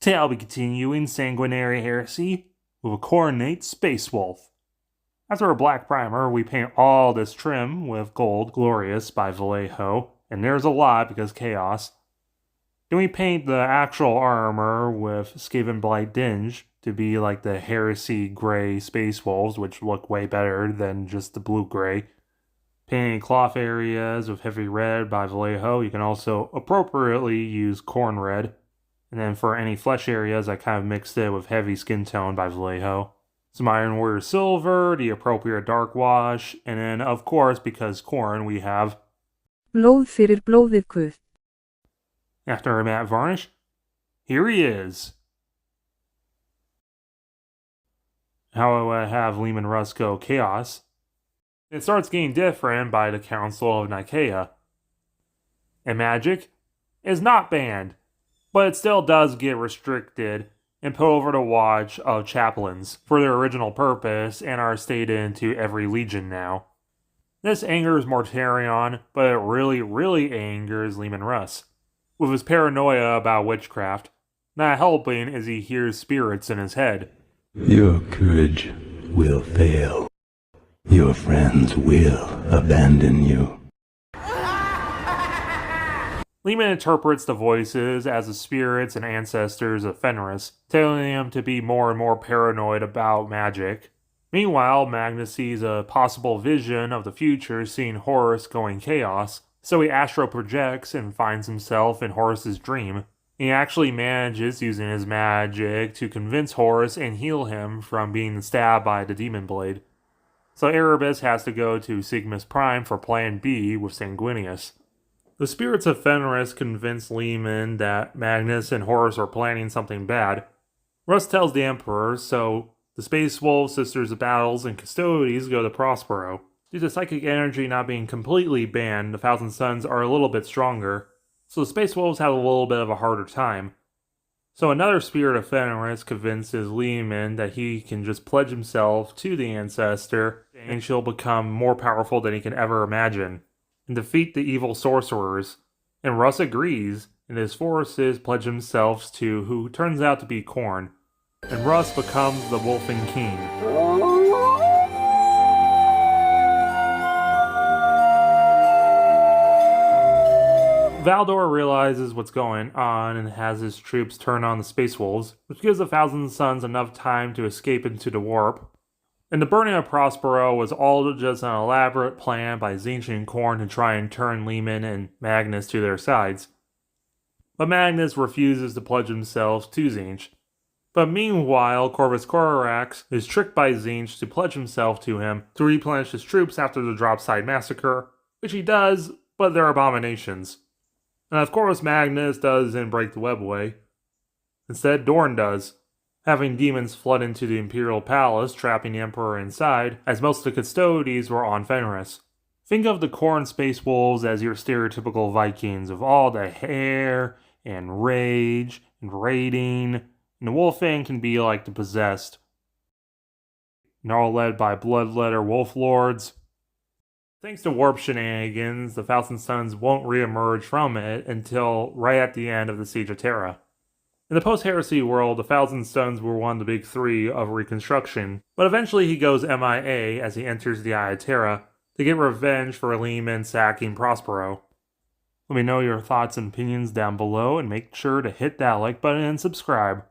Today I'll be continuing Sanguinary Heresy with a coordinate Space Wolf. After a black primer, we paint all this trim with gold Glorious by Vallejo, and there's a lot because chaos. Then we paint the actual armor with Skaven Blight Dinge to be like the Heresy gray Space Wolves, which look way better than just the blue-gray. Painting cloth areas with Heavy Red by Vallejo. You can also appropriately use Khorne Red. And then for any flesh areas, I kind of mixed it with Heavy Skin Tone by Vallejo. Some Iron Warrior Silver, the appropriate Dark Wash, and then of course, because Khorne, we have Blóð fyrir blóðið Guð. After a matte varnish, here he is. How I have Leman Russ go Chaos. It starts getting different by the Council of Nicaea. And magic is not banned, but it still does get restricted and put over the watch of chaplains for their original purpose and are stated into every legion now. This angers Mortarion, but it really angers Leman Russ, with his paranoia about witchcraft. Not helping as he hears spirits in his head. Your courage will fail. Your friends will abandon you. Leman interprets the voices as the spirits and ancestors of Fenris, telling him to be more and more paranoid about magic. Meanwhile, Magnus sees a possible vision of the future, seeing Horus going chaos, so he astro projects and finds himself in Horus's dream. He actually manages, using his magic, to convince Horus and heal him from being stabbed by the demon blade. So Erebus has to go to Sigmus Prime for Plan B with Sanguinius. The spirits of Fenris convince Leman that Magnus and Horus are planning something bad. Russ tells the Emperor, so the Space Wolves, Sisters of Battles, and Custodes go to Prospero. Due to psychic energy not being completely banned, the Thousand Sons are a little bit stronger, so the Space Wolves have a little bit of a harder time. So another spirit of Fenris convinces Leman that he can just pledge himself to the Ancestor, and she'll become more powerful than he can ever imagine, and defeat the evil sorcerers. And Russ agrees, and his forces pledge themselves to who turns out to be Khorne, and Russ becomes the Wolfen King. Valdor realizes what's going on and has his troops turn on the Space Wolves, which gives the Thousand Sons enough time to escape into the warp. And the burning of Prospero was all just an elaborate plan by Tzeentch and Khorne to try and turn Leman and Magnus to their sides. But Magnus refuses to pledge himself to Tzeentch. But meanwhile, Corvus Corax is tricked by Tzeentch to pledge himself to him to replenish his troops after the Dropside Massacre, which he does, but they're abominations. And of course Magnus doesn't break the webway. Instead, Dorn does, having demons flood into the Imperial Palace, trapping the Emperor inside, as most of the Custodes were on Fenris. Think of the Khorne Space Wolves as your stereotypical Vikings, with all the hair, and rage, and raiding, and the Wolfen can be like the possessed. And all led by bloodletter wolf lords. Thanks to warp shenanigans, the Thousand Sons won't re-emerge from it until right at the end of the Siege of Terra. In the post-Heresy world, the Thousand Sons were one of the big three of Reconstruction, but eventually he goes MIA as he enters the Eye of Terra to get revenge for Leman sacking Prospero. Let me know your thoughts and opinions down below, and make sure to hit that like button and subscribe.